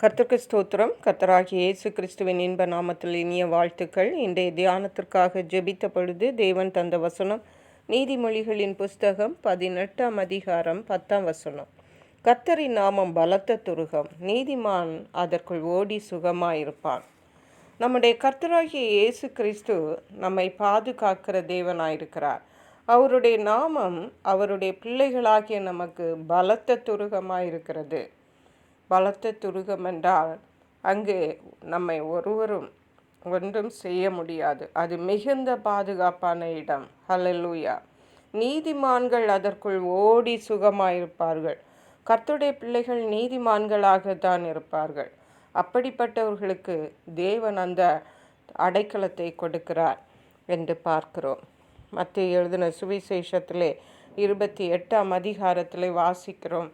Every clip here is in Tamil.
கர்த்தருக்கு ஸ்தோத்திரம். கர்த்தராகிய இயேசு கிறிஸ்துவின் இன்ப நாமத்தில் இனிய வாழ்த்துக்கள். இன்றைய தியானத்திற்காக ஜெபித்த பொழுது தேவன் தந்த வசனம் நீதிமொழிகளின் புஸ்தகம் 18ஆம் அதிகாரம் 10ஆம் வசனம். கர்த்தரின் நாமம் பலத்த துருகம், நீதிமான் அதற்குள் ஓடி சுகமாயிருப்பான். நம்முடைய கர்த்தராகிய இயேசு கிறிஸ்து நம்மை பாதுகாக்கிற தேவனாயிருக்கிறார். அவருடைய நாமம் அவருடைய பிள்ளைகளாகிய நமக்கு பலத்த துருகமாயிருக்கிறது. பலத்த துருகம் என்றால் அங்கு நம்மை ஒருவரும் ஒன்றும் செய்ய முடியாது. அது மிகுந்த பாதுகாப்பான இடம். ஹல்லேலூயா. நீதிமான்கள் அதற்குள் ஓடி சுகமாயிருப்பார்கள். கர்த்தருடைய பிள்ளைகள் நீதிமான்களாகத்தான் இருப்பார்கள். அப்படிப்பட்டவர்களுக்கு தேவன் அந்த அடைக்கலத்தை கொடுக்கிறார் என்று பார்க்கிறோம். மத்தேயு எழுதின சுவிசேஷத்திலே 28ஆம் அதிகாரத்திலே வாசிக்கிறோம்.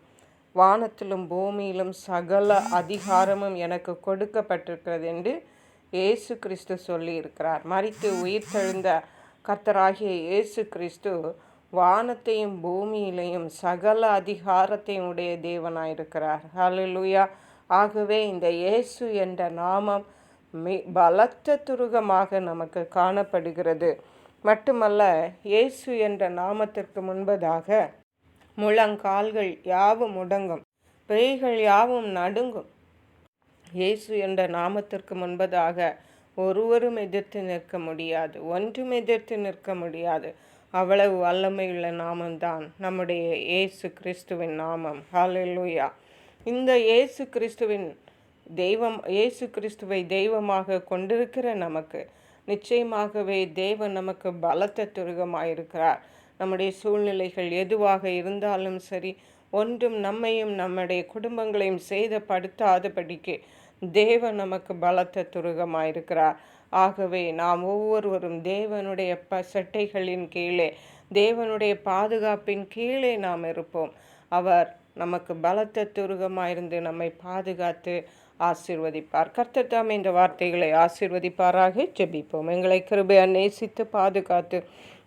வானத்திலும் பூமியிலும் சகல அதிகாரமும் எனக்கு கொடுக்கப்பட்டிருக்கிறது என்று இயேசு கிறிஸ்து சொல்லியிருக்கிறார். மரித்து உயிர்த்தெழுந்த கர்த்தராகிய இயேசு கிறிஸ்து வானத்தையும் பூமியிலையும் சகல அதிகாரத்தையும் உடைய தேவனாயிருக்கிறார். ஹல்லேலூயா. ஆகவே இந்த இயேசு என்ற நாமம் பலத்த துருகமாக நமக்கு காணப்படுகிறது. மட்டுமல்ல, இயேசு என்ற நாமத்திற்கு முன்பதாக முழங்கால்கள் யாவும் முடங்கும், பேய்கள் யாவும் நடுங்கும். இயேசு என்ற நாமத்திற்கு முன்பதாக ஒருவரும் எதிர்த்து நிற்க முடியாது, ஒன்றும் எதிர்த்து நிற்க முடியாது. அவ்வளவு வல்லமையுள்ள நாமம்தான் நம்முடைய இயேசு கிறிஸ்துவின் நாமம். ஹல்லேலூயா. இந்த இயேசு கிறிஸ்துவை தெய்வமாக கொண்டிருக்கிற நமக்கு நிச்சயமாகவே தேவன் நமக்கு பலத்த துருகமாயிருக்கிறார். நம்முடைய சூழ்நிலைகள் எதுவாக இருந்தாலும் சரி, ஒன்றும் நம்மையும் நம்முடைய குடும்பங்களையும் சேதப்படுத்தாதபடிக்கு தேவன் நமக்கு பலத்த துருகமாயிருக்கிறார். ஆகவே நாம் ஒவ்வொருவரும் தேவனுடைய சட்டைகளின் கீழே, தேவனுடைய பாதுகாப்பின் கீழே நாம் இருப்போம். அவர் நமக்கு பலத்த துருகமாயிருந்து நம்மை பாதுகாத்து ஆசீர்வதிப்பார். கர்த்தர் தாமே இந்த வார்த்தைகளை ஆசீர்வதிப்பாராக. ஜெபிப்போம். எங்களை கிருபையா நேசித்து பாதுகாத்து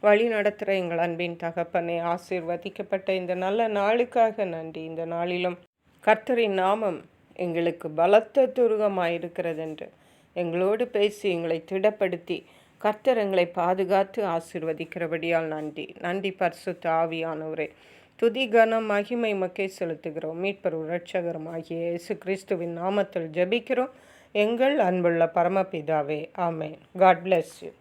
வழி நடத்துகிற எங்கள் அன்பின் தகப்பனை, ஆசீர்வதிக்கப்பட்ட இந்த நல்ல நாளுக்காக நன்றி. இந்த நாளிலும் கர்த்தரின் நாமம் எங்களுக்கு பலத்த துருகமாயிருக்கிறது என்று எங்களோடு பேசி எங்களை திடப்படுத்தி கர்த்தர் எங்களை பாதுகாத்து ஆசீர்வதிக்கிறபடியால் நன்றி. நன்றி பரிசுத்த ஆவியானவரே. துதி கனம் மகிமை மக்கே செலுத்துகிறோம். மீட்பர் இரட்சகரும் ஆகிய இயேசு கிறிஸ்துவின் நாமத்தில் ஜெபிக்கிறோம் எங்கள் அன்புள்ள பரமபிதாவே. ஆமென். God bless you.